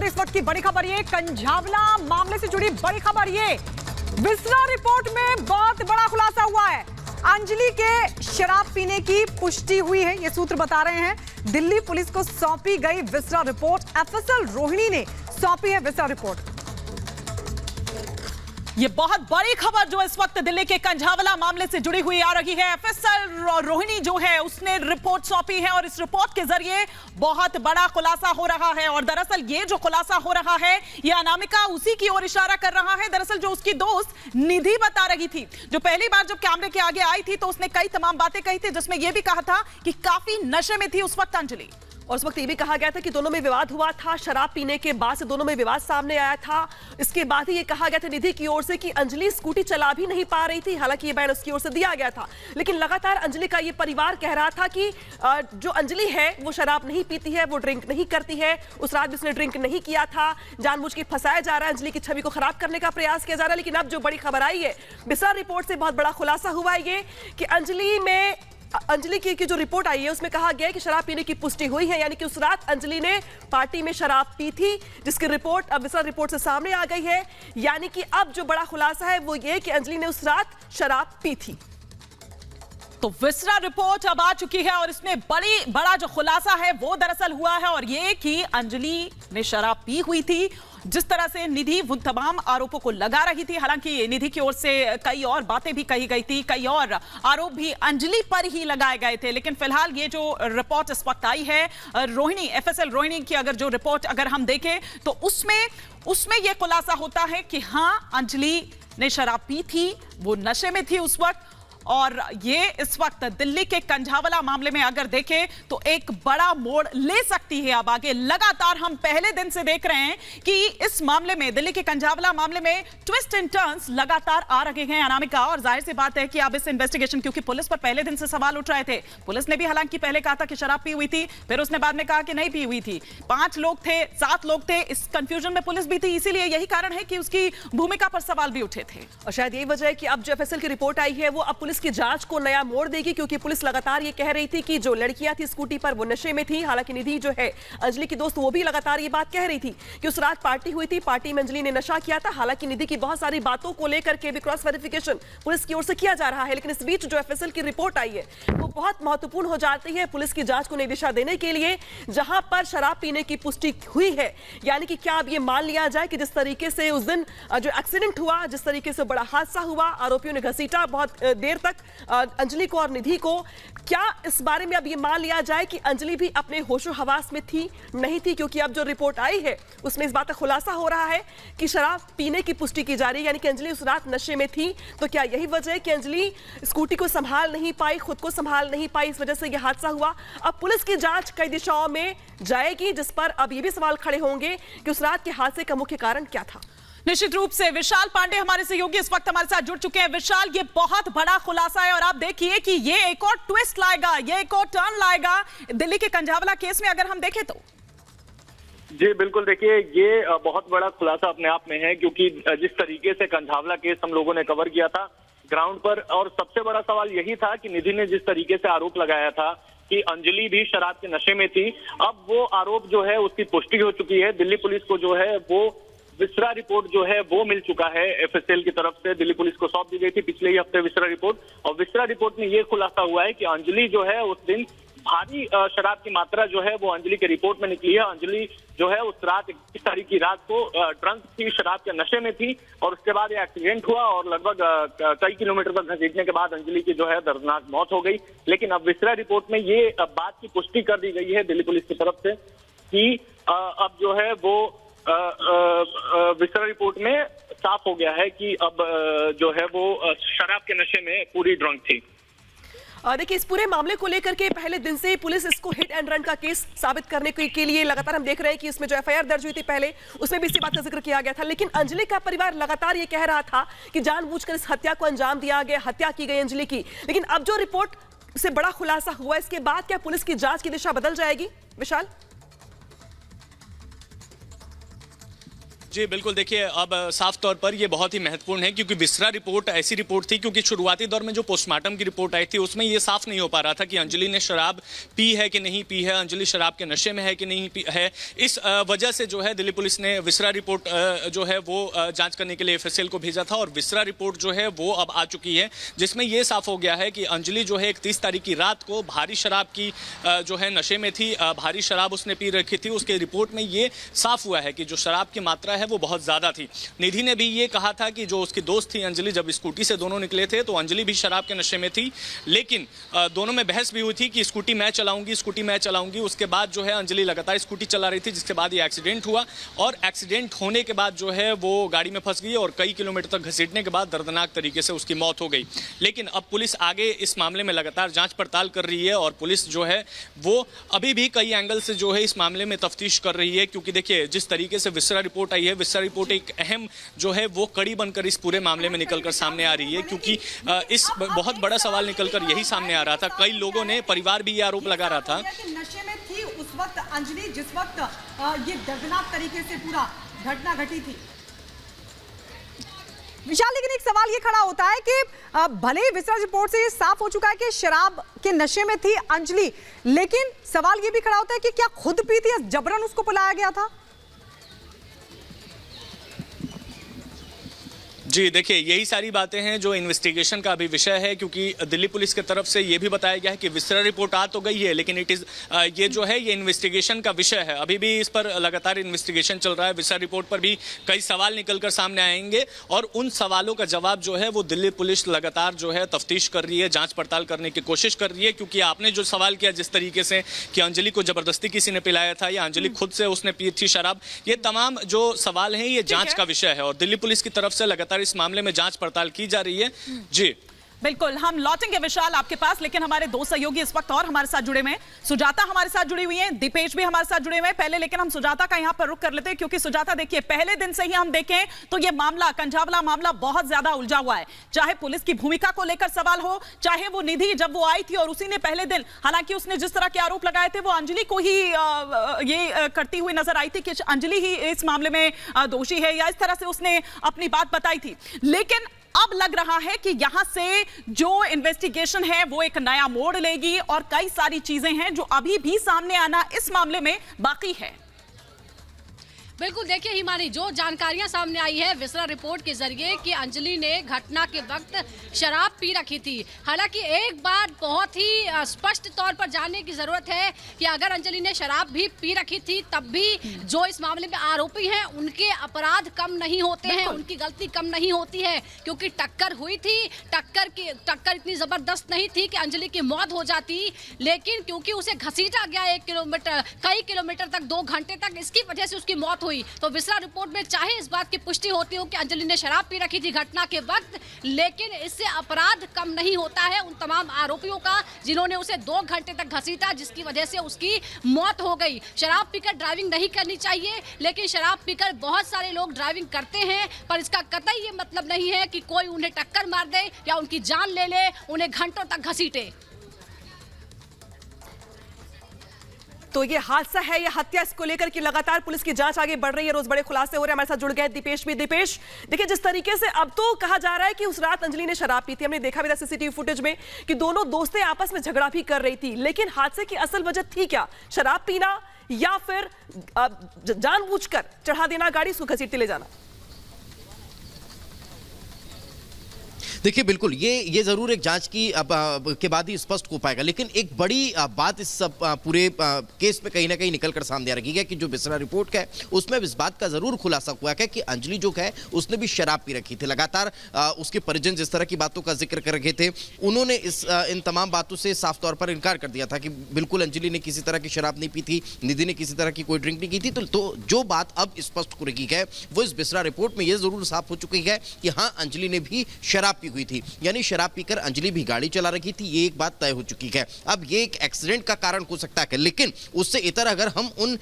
बता दें इस वक्त की बड़ी खबर ये, कंझावला मामले से जुड़ी बड़ी खबर ये, विसरा रिपोर्ट में बहुत बड़ा खुलासा हुआ है। अंजलि के शराब पीने की पुष्टि हुई है, ये सूत्र बता रहे हैं। दिल्ली पुलिस को सौंपी गई विसरा रिपोर्ट, एफएसएल रोहिणी ने सौंपी है विसरा रिपोर्ट। ये बहुत बड़ी खबर जो इस वक्त दिल्ली के कंझावला मामले से जुड़ी हुई आ रही है। एफएसएल रोहिणी जो है उसने रिपोर्ट सौंपी है और इस रिपोर्ट के जरिए बहुत बड़ा खुलासा हो रहा है। और दरअसल ये जो खुलासा हो रहा है ये अनामिका उसी की ओर इशारा कर रहा है। दरअसल जो उसकी दोस्त निधि बता रही थी, जो पहली बार जब कैमरे के आगे आई थी तो उसने कई तमाम बातें कही थी, जिसमें यह भी कहा था कि काफी नशे में थी उस वक्त अंजलि। और उस वक्त ये भी कहा गया था कि दोनों में विवाद हुआ था, शराब पीने के बाद से दोनों में विवाद सामने आया था। इसके बाद ही ये कहा गया था निधि की ओर से कि अंजलि स्कूटी चला भी नहीं पा रही थी, हालांकि ये बयान उसकी ओर से दिया गया था। लेकिन लगातार अंजलि का ये परिवार कह रहा था कि जो अंजलि है वो शराब नहीं पीती है, वो ड्रिंक नहीं करती है, उस रात भी उसने ड्रिंक नहीं किया था, जानबूझ के फंसाया जा रहा है, अंजलि की छवि को खराब करने का प्रयास किया जा रहा है। लेकिन अब जो बड़ी खबर आई है, विसरा रिपोर्ट से बहुत बड़ा खुलासा हुआ है ये कि अंजलि की जो रिपोर्ट आई है उसमें कहा गया है कि शराब पीने की पुष्टि हुई है, यानी कि उस रात अंजलि ने पार्टी में शराब पी थी, जिसकी रिपोर्ट अब विसरा रिपोर्ट से सामने आ गई है। यानी कि अब जो बड़ा खुलासा है वो ये कि अंजलि ने उस रात शराब पी थी। तो विसरा रिपोर्ट अब आ चुकी है और इसमें बड़ा जो खुलासा है वो दरअसल हुआ है और ये कि अंजलि ने शराब पी हुई थी। जिस तरह से निधि उन तमाम आरोपों को लगा रही थी, हालांकि निधि की ओर से कई और बातें भी कही गई थी, कई और आरोप भी अंजलि पर ही लगाए गए थे। लेकिन फिलहाल ये जो रिपोर्ट इस वक्त आई है रोहिणी, एफएसएल रोहिणी की अगर जो रिपोर्ट अगर हम देखें तो उसमें यह खुलासा होता है कि हाँ, अंजलि ने शराब पी थी, वो नशे में थी उस वक्त। और ये इस वक्त दिल्ली के कंझावला मामले में अगर देखें तो एक बड़ा मोड़ ले सकती है अब आगे। लगातार हम पहले दिन से देख रहे हैं कि इस मामले में, दिल्ली के कंझावला मामले में ट्विस्ट एंड टर्न्स लगातार आ रहे हैं अनामिका। और जाहिर सी बात है कि अब इस इन्वेस्टिगेशन, क्योंकि पुलिस पर पहले दिन से सवाल उठ रहे थे, पुलिस ने भी हालांकि पहले कहा था कि शराब पी हुई थी, फिर उसने बाद में कहा कि नहीं पी हुई थी। 5 लोग थे, 7 लोग थे, इस कंफ्यूजन में पुलिस भी थी, इसीलिए यही कारण है कि उसकी भूमिका पर सवाल भी उठे थे। और शायद यही वजह है कि अब जो एफएसएल की रिपोर्ट आई है वो अब पुलिस की जांच को नया मोड़ देगी, क्योंकि पुलिस लगातार ये कह रही थी कि जो लड़कियां थी स्कूटी पर वो नशे में थी। हालांकि निधि जो है अंजलि की दोस्त, वो भी लगातार ये बात कह रही थी कि उस रात पार्टी हुई थी, पार्टी में अंजलि ने नशा किया था। हालांकि निधि की बहुत सारी बातों को लेकर के भी क्रॉस वेरिफिकेशन पुलिस की ओर से किया जा रहा है। लेकिन इस बीच जो एफएसएल की रिपोर्ट आई है वो बहुत महत्वपूर्ण हो जाती है पुलिस की जांच को नई दिशा देने के लिए, जहां पर शराब पीने की पुष्टि हुई है। यानी कि क्या अब ये मान लिया जाए कि जिस तरीके से उस दिन जो एक्सीडेंट हुआ, जिस तरीके से बड़ा हादसा हुआ, आरोपियों ने घसीटा बहुत देर तक अंजलि को और निधि को, क्या इस बारे में अब ये मान लिया जाए कि अंजलि भी अपने होशो हवास में थी, नहीं थी? क्योंकि अब जो रिपोर्ट आई है उसमें इस बात का खुलासा हो रहा है कि शराब पीने की पुष्टि की जा रही है, यानी कि अंजलि उस रात नशे में थी। तो क्या यही वजह है कि अंजलि स्कूटी को संभाल नहीं पाई, खुद को संभाल नहीं पाई, इस वजह से यह हादसा हुआ? अब पुलिस की जांच कई दिशाओं में जाएगी, जिस पर अब ये भी सवाल खड़े होंगे कि उस रात के हादसे का मुख्य कारण क्या था। निश्चित रूप से विशाल पांडे हमारे सहयोगी इस वक्त हमारे साथ जुड़ चुके हैं। विशाल, ये बहुत बड़ा खुलासा है और आप देखिए कि ये एक और ट्विस्ट लाएगा, ये एक और टर्न लाएगा दिल्ली के कंझावला केस में अगर हम देखें तो। जी बिल्कुल, देखिए ये बहुत बड़ा खुलासा अपने आप में है, क्योंकि जिस तरीके से कंझावला केस हम लोगों ने कवर किया था ग्राउंड पर, और सबसे बड़ा सवाल यही था कि निधि ने जिस तरीके से आरोप लगाया था कि अंजलि भी शराब के नशे में थी, अब वो आरोप जो है उसकी पुष्टि हो चुकी है। दिल्ली पुलिस को जो है वो विसरा रिपोर्ट जो है वो मिल चुका है, एफएसएल की तरफ से दिल्ली पुलिस को सौंप दी गई थी पिछले ही हफ्ते विसरा रिपोर्ट। और विसरा रिपोर्ट में ये खुलासा हुआ है कि अंजलि जो है उस दिन भारी शराब की मात्रा जो है वो अंजलि के रिपोर्ट में निकली है। अंजलि जो है उस रात 21 तारीख की रात को ड्रंक थी, शराब के नशे में थी, और उसके बाद ये एक्सीडेंट हुआ और लगभग कई किलोमीटर तक घसीटने के बाद अंजलि की जो है दर्दनाक मौत हो गई। लेकिन अब विसरा रिपोर्ट में ये बात की पुष्टि कर दी गई है दिल्ली पुलिस की तरफ से कि अब जो है वो विसरा रिपोर्ट में साफ हो गया है कि अब जो है वो शराब के नशे में पूरी ड्रंक थी। देखिए, इस पूरे मामले को लेकर के पहले दिन से ही पुलिस इसको हिट एंड रन का केस साबित करने के लिए लगातार हम देख रहे हैं कि इसमें जो एफआईआर दर्ज हुई थी पहले, उसमें भी इसी बात का जिक्र किया गया था। लेकिन अंजलि का परिवार लगातार ये कह रहा था कि जानबूझकर इस हत्या को अंजाम दिया गया, हत्या की गई अंजलि की। लेकिन अब जो रिपोर्ट से बड़ा खुलासा हुआ, इसके बाद क्या पुलिस की जांच की दिशा बदल जाएगी? विशाल। जी बिल्कुल, देखिए अब साफ तौर पर ये बहुत ही महत्वपूर्ण है क्योंकि विस्रा रिपोर्ट ऐसी रिपोर्ट थी, क्योंकि शुरुआती दौर में जो पोस्टमार्टम की रिपोर्ट आई थी उसमें ये साफ नहीं हो पा रहा था कि अंजलि ने शराब पी है कि नहीं पी है, अंजलि शराब के नशे में है कि नहीं है। इस वजह से जो है दिल्ली पुलिस ने विस्रा रिपोर्ट जो है वो जांच करने के लिए FSL को भेजा था और विस्रा रिपोर्ट जो है वो अब आ चुकी है, जिसमें ये साफ हो गया है कि अंजलि जो है 31 तारीख की रात को भारी शराब की जो है नशे में थी, भारी शराब उसने पी रखी थी। उसके रिपोर्ट में ये साफ हुआ है कि जो शराब की मात्रा है वो बहुत ज्यादा थी। निधि ने भी ये कहा था कि जो उसकी दोस्त थी अंजलि, जब स्कूटी से दोनों निकले थे तो अंजलि भी शराब के नशे में थी, लेकिन दोनों में बहस भी हुई थी कि स्कूटी मैं चलाऊंगी। उसके बाद जो है अंजलि लगातार स्कूटी चला रही थी, जिसके बाद ये एक्सीडेंट हुआ और एक्सीडेंट होने के बाद जो है वो गाड़ी में फंस गई और कई किलोमीटर तक घसीटने के बाद दर्दनाक तरीके से उसकी मौत हो गई। लेकिन अब पुलिस आगे इस मामले में लगातार जांच पड़ताल कर रही है और पुलिस जो है वो अभी भी कई एंगल से जो है इस मामले में तफ्तीश कर रही है, क्योंकि देखिए जिस तरीके से विस्रा रिपोर्ट आई है, विस्रा रिपोर्ट एक अहम जो है वो कड़ी बनकर इस पूरे मामले में निकलकर सामने आ रही है, क्योंकि इस बहुत बड़ा सवाल निकलकर यही सामने आ रहा था। कई लोगों ने, परिवार भी ये आरोप लगा रहा था नशे में थी उस वक्त अंजलि जिस वक्त ये दर्दनाक तरीके से पूरा घटना घटी थी। विशाल, लेकिन एक सवाल ये खड़ा होता है कि भले ही विस्रा रिपोर्ट से ये साफ हो चुका है कि शराब के नशे में थी अंजलि, लेकिन सवाल ये भी खड़ा होता है कि क्या खुद पी थी या जबरन उसको पिलाया गया था? जी देखिए, यही सारी बातें हैं जो इन्वेस्टिगेशन का अभी विषय है, क्योंकि दिल्ली पुलिस की तरफ से ये भी बताया गया है कि विस्रा रिपोर्ट आ तो गई है, लेकिन ये जो है ये इन्वेस्टिगेशन का विषय है। अभी भी इस पर लगातार इन्वेस्टिगेशन चल रहा है। विस्रा रिपोर्ट पर भी कई सवाल निकलकर सामने आएंगे और उन सवालों का जवाब जो है वो दिल्ली पुलिस लगातार जो है तफ्तीश कर रही है, जांच पड़ताल करने की कोशिश कर रही है। क्योंकि आपने जो सवाल किया जिस तरीके से कि अंजलि को जबरदस्ती किसी ने पिलाया था या अंजलि खुद से उसने पी थी शराब, ये तमाम जो सवाल हैं ये जांच का विषय है और दिल्ली पुलिस की तरफ से लगातार इस मामले में जांच पड़ताल की जा रही है। जी बिल्कुल, हम लौटेंगे विशाल आपके पास, लेकिन हमारे दो सहयोगी इस वक्त और हमारे साथ जुड़े हुए हैं। सुजाता हमारे साथ जुड़ी हुई हैं, दीपेश भी हमारे साथ जुड़े हुए हैं। पहले लेकिन हम सुजाता का यहां पर रुख कर लेते हैं, क्योंकि सुजाता देखिए पहले दिन से ही हम देखें तो ये मामला, कंझावला मामला बहुत ज्यादा उलझा हुआ है। चाहे पुलिस की भूमिका को लेकर सवाल हो, चाहे वो निधि जब वो आई थी और उसी ने पहले दिन, हालांकि उसने जिस तरह के आरोप लगाए थे वो अंजलि को ही ये करती हुई नजर आई थी कि अंजलि ही इस मामले में दोषी है, या इस तरह से उसने अपनी बात बताई थी। लेकिन अब लग रहा है कि यहां से जो इन्वेस्टिगेशन है वो एक नया मोड़ लेगी और कई सारी चीजें हैं जो अभी भी सामने आना इस मामले में बाकी है। बिल्कुल, देखिए हिमानी, जो जानकारियां सामने आई है विस्रा रिपोर्ट के जरिए कि अंजलि ने घटना के वक्त शराब पी रखी थी। हालांकि एक बात बहुत ही स्पष्ट तौर पर जानने की जरूरत है कि अगर अंजलि ने शराब भी पी रखी थी तब भी जो इस मामले में आरोपी हैं उनके अपराध कम नहीं होते हैं, उनकी गलती कम नहीं होती है, क्योंकि टक्कर हुई थी। टक्कर इतनी जबरदस्त नहीं थी कि अंजलि की मौत हो जाती, लेकिन क्योंकि उसे घसीटा गया कई किलोमीटर तक, 2 घंटे तक, इसकी वजह से उसकी मौत हुई। तो विस्रा रिपोर्ट में चाहे इस बात की पुष्टि होती हो कि अंजलि ने शराब पी रखी थी घटना के वक्त, लेकिन इससे अपराध कम नहीं होता है उन तमाम आरोपियों का जिन्होंने उसे 2 घंटे तक घसीटा, जिसकी वजह से उसकी मौत हो गई। शराब पीकर ड्राइविंग नहीं करनी चाहिए, लेकिन शराब पीकर बहुत सारे लोग ड्राइविंग करते हैं, पर इसका कतई ये मतलब नहीं है कि कोई उन्हें टक्कर मार दे या उनकी जान ले ले, उन्हें घंटों तक घसीटे। तो ये हादसा है, ये हत्या, इसको लेकर कि लगातार पुलिस की जांच आगे बढ़ रही है, रोज बड़े खुलासे हो रहे हैं। हमारे साथ जुड़ गए दीपेश भी। दीपेश, देखिए जिस तरीके से अब तो कहा जा रहा है कि उस रात अंजलि ने शराब पी थी, हमने देखा भी था सीसीटीवी फुटेज में कि दोनों दोस्तें आपस में झगड़ा भी कर रही थी, लेकिन हादसे की असल वजह थी क्या? शराब पीना या फिर जानबूझकर चढ़ा देना गाड़ी, उसको घसीटते ले जाना? देखिए बिल्कुल ये जरूर एक जांच की के बाद ही स्पष्ट हो पाएगा, लेकिन एक बड़ी बात इस सब पूरे केस में कहीं ना कहीं निकलकर सामने आ रही है कि जो विस्रा रिपोर्ट है उसमें इस बात का जरूर खुलासा हुआ है कि अंजलि जो है उसने भी शराब पी रखी थी। लगातार उसके परिजन जिस तरह की बातों का जिक्र कर रहे थे, उन्होंने इन तमाम बातों से साफ तौर पर इनकार कर दिया था कि बिल्कुल अंजलि ने किसी तरह की शराब नहीं पी थी, निधि ने किसी तरह की कोई ड्रिंक नहीं की थी। तो जो बात अब स्पष्ट हो रही है वो इस विस्रा रिपोर्ट में ये जरूर साफ हो चुकी है कि हाँ, अंजलि ने भी शराब पी हुई थी, यानी शराब पीकर अंजलि भी गाड़ी चला रही थी, ये एक बात तय हो चुकी है। अब ये एक एक्सीडेंट का कारण हो सकता है, लेकिन उससे इतर अगर हम उन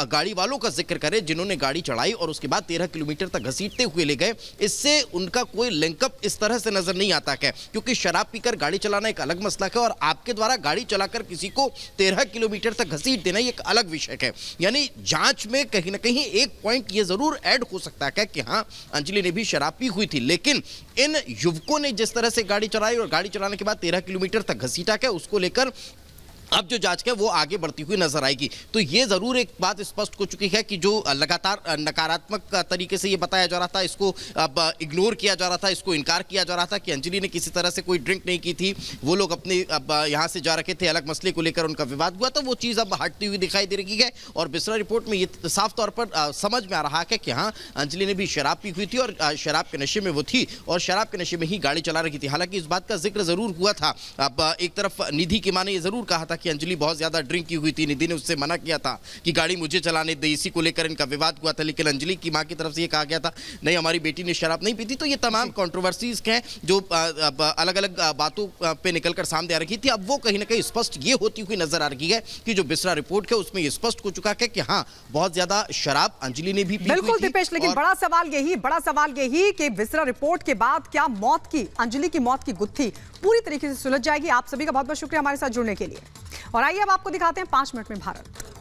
गाड़ी वालों का जिक्र करें जिन्होंने गाड़ी चढ़ाई और उसके बाद 13 किलोमीटर तक घसीटते हुए ले गए, इससे उनका कोई लिंकअप इस तरह से नजर नहीं आता है, क्योंकि शराब पीकर गाड़ी चलाना एक अलग मसला है और आपके द्वारा गाड़ी चलाकर किसी को 13 किलोमीटर तक घसीट देना एक अलग विषय है। यानी जांच में कहीं ना कहीं एक पॉइंट ये जरूर ऐड हो सकता है कि हाँ, अंजलि ने भी शराब पी हुई थी, लेकिन इन युवकों ने जिस तरह से गाड़ी चलाई और गाड़ी चलाने के बाद 13 किलोमीटर तक घसीटा है, उसको लेकर अब जो जांच है वो आगे बढ़ती हुई नजर आएगी। तो ये जरूर एक बात स्पष्ट हो चुकी है कि जो लगातार नकारात्मक तरीके से ये बताया जा रहा था, इसको अब इग्नोर किया जा रहा था, इसको इनकार किया जा रहा था कि अंजलि ने किसी तरह से कोई ड्रिंक नहीं की थी, वो लोग अपने अब यहाँ से जा रखे थे, अलग मसले को लेकर उनका विवाद हुआ, तो वो चीज़ अब हटती हुई दिखाई दे रही है। और बिस्रा रिपोर्ट में ये साफ तौर पर समझ में आ रहा है कि हाँ, अंजलि ने भी शराब पी हुई थी और शराब के नशे में वो थी और शराब के नशे में ही गाड़ी चला रही थी। हालांकि इस बात का जिक्र जरूर हुआ था, अब एक तरफ निधि की मां ने ये जरूर कहा था कि अंजलि बहुत ज्यादा ड्रिंक की हुई थी, निधि ने उससे मना किया था कि गाड़ी मुझे चलाने दे, इसी को लेकर इनका विवाद हुआ था, लेकिन अंजलि की मां की तरफ से ये कहा गया था नहीं, हमारी बेटी ने शराब नहीं पी थी। तो ये तमाम कंट्रोवर्सीज हैं जो अलग अलग बातों पे निकलकर सामने आ रही थी। अब वो कहीं ना कहीं स्पष्ट ये होती हुई नजर आ रही है कि जो बिस्रा रिपोर्ट है उसमें ये स्पष्ट हो चुका है कि हाँ, बहुत ज्यादा शराब अंजलि ने भी पी। बिल्कुल दीपेश, लेकिन बड़ा सवाल यही कि बिस्रा रिपोर्ट के बाद क्या अंजलि की मौत की गुत्थी पूरी तरीके से सुलझ जाएगी? आप सभी का बहुत बहुत शुक्रिया हमारे साथ जुड़ने के लिए। और आइए अब आपको दिखाते हैं 5 मिनट में भारत।